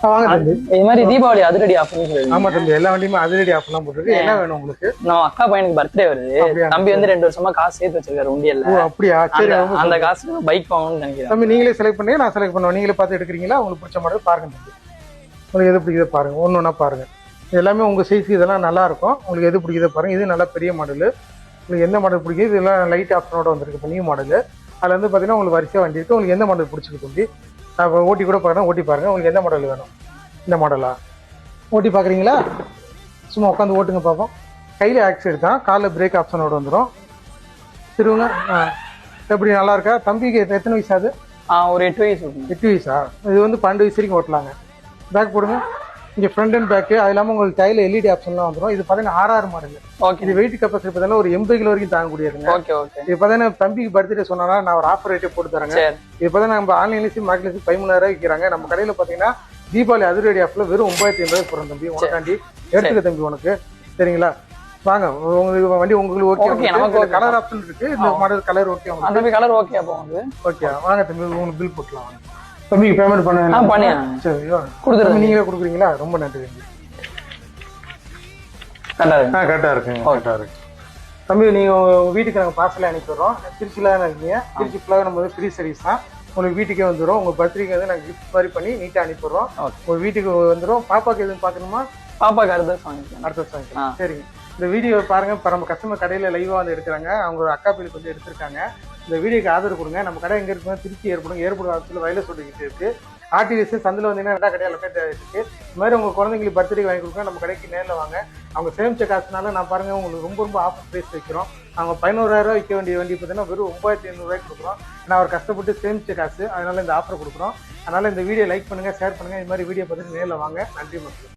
வாங்க தம்பி. இது மாதிரி தீபாவளி அதிரடி ஆஃபர். ஆமா தம்பி, எல்லா வண்டியுமே அதிரடி ஆஃபர்லாம் போட்டுருக்கு. என்ன வேணும் உங்களுக்கு? நான் அக்கா பையனுக்கு பர்த்டே வருது. தம்பி வந்து 2 வருஷமா காசு சேர்த்து வச்சிருக்காரு உண்டியல்ல. ஓ அப்படியா? சரி, அந்த காசு பைக் வாங்கணும்னு நினைக்கிறேன். தம்பி நீங்களே செலக்ட் பண்ணுங்க, நான் செலக்ட் பண்ணுவேன். நீங்களே பார்த்து எடுக்கிறீங்களா? உங்களுக்கு பிடிச்ச மாடல் பாருங்க தம்பி. உங்களுக்கு எது பிடிக்குதோ பாருங்க, ஒன்று ஒன்றா பாருங்க. எல்லாமே உங்கள் சைஸ்க்கு இதெல்லாம் நல்லா இருக்கும். உங்களுக்கு எது பிடிக்குதோ பாருங்க. இது நல்லா பெரிய மாடல். உங்களுக்கு எந்த மாடல் பிடிக்குது? இதெல்லாம் லைட் ஆப்ஷனோட வந்திருக்கு இப்போ நியூ மாடல். அதில் வந்து பார்த்தீங்கன்னா உங்களுக்கு வரிசையாக வண்டி இருக்குது. உங்களுக்கு எந்த மாடல் பிடிச்சிருக்கு தம்பி? நான் ஓட்டி கூட பார்க்குறேன், ஓட்டி பாருங்க. உங்களுக்கு எந்த மாடல் வேணும்? இந்த மாடலா ஓட்டி பார்க்குறீங்களா? சும்மா உட்காந்து ஓட்டுங்க பார்ப்போம். கையில் ஆக்சிடென்ட் தான், காலில் பிரேக் ஆப்ஷனோட வந்துடும். திருவுங்க. எப்படி நல்லா இருக்கா? தம்பிக்கு எத்தனை வயசு ஆகுது? ஒரு 8 வயசு. 8 வயசா? இது வந்து 12 வயசு வரைக்கும் ஓட்டலாங்க. பேக் போடுங்க. இங்கே ஃப்ரண்ட் அண்ட் பேக்கு, அது இல்லாமல் உங்களுக்கு டைல எல்இடி ஆப்ஷன்லாம் வந்துடும். இது பார்த்தீங்கன்னா 6 மாடல். ஓகே. இது வெயிட் கெப்பாசிட்டி பார்த்தீங்கன்னா ஒரு 80 கிலோ வரைக்கும் தாங்கக்கூடியதுங்க. Okay okay. இது பார்த்தீங்கன்னா தம்பிக்கு பர்த்டே சொன்னா நான் ஒரு ஆஃபர் ரேட்டே போட்டு தரேங்க. இது பார்த்தீங்கன்னா நம்ம ஆன்லைன்லேயும் மார்க்கெட்லேயும் 13,000 விற்கிறாங்க. நம்ம கடையில் பார்த்தீங்கன்னா தீபாவளி அதிரடி ஆஃபர்ல வெறும் 9,500 போகிறோம் தம்பி. உனக்காண்டி எடுத்துக்க தம்பி உனக்கு. சரிங்களா? வாங்க, உங்களுக்கு வண்டி உங்களுக்கு ஓகே. கலர் ஆப்ஷன் இருக்கு. இந்த மாடல் கலர் ஓகே. அந்த கலர் ஓகே. அப்போ ஓகே வாங்க தம்பி, உங்களுக்கு பில் போட்டுலாம். வாங்க தம்பிக்கு பேமெண்ட் பண்ண. சரி கொடுத்துருங்க. நீங்களே கொடுக்குறீங்களா? ரொம்ப நன்றி தம்பி. கரெக்டா இருக்குங்க. கரெக்டா இருக்கு தம்பி. நீங்க வீட்டுக்கு நாங்கள் பார்சல் அனுப்பிடுறோம். திருச்சியில தான் இருக்கீங்க. திருச்சி ஃபுல்லாக நம்ம வந்து ஃப்ரீ சர்வீஸ் தான். உங்களுக்கு வீட்டுக்கே வந்துடும். உங்க பர்த்டேக்கு வந்து நாங்கள் கிஃப்ட் மாதிரி பண்ணி நீட்டாக அனுப்பிடுறோம். உங்க வீட்டுக்கு வந்துடும். பாப்பாக்கு எதுவும் பார்க்கணுமா? பாப்பாக்கு அடுத்த வாங்கிக்கலாம். சரிங்க. இந்த வீடியோ பாருங்க. இப்போ நம்ம கஸ்டமர் கடையில் லைவாக வந்து எடுக்கிறாங்க. அவங்க ஒரு அக்கா பிள்ளைக்கு வந்து எடுத்திருக்காங்க. இந்த வீடியோக்கு ஆதரவு கொடுங்க. நம்ம கடை எங்கே இருக்குன்னா திருச்சி ஏற்படும் ஆஃபீஸில் வயலில் சொல்லிக்கிட்டு இருக்கு. ஆர்டிஎஸ் சந்தில் வந்தீங்கன்னா ரெண்டா கடையில் லொக்கேட் ஆகிருக்கு. இது மாதிரி உங்கள் குழந்தைங்களுக்கு பர்த்டே வாங்கி கொடுங்க. நம்ம கடைக்கு நேரில் வாங்க. அவங்க சேமிச்ச காசுனால நான் பாருங்க உங்களுக்கு ரொம்ப ஆஃபர் ப்ரைஸ் வைக்கிறோம். அவங்க 11,000 விற்க வேண்டிய வண்டி பார்த்தீங்கன்னா வெறும் 9,500 கொடுக்குறோம். நான் அவர் கஷ்டப்பட்டு சேமிச்ச காசு, அதனால இந்த ஆஃபர் கொடுக்குறோம். அதனால இந்த வீடியோ லைக் பண்ணுங்க, ஷேர் பண்ணுங்க. இது மாதிரி வீடியோ பார்த்துட்டு நேரில் வாங்க. நன்றி மக்கள்.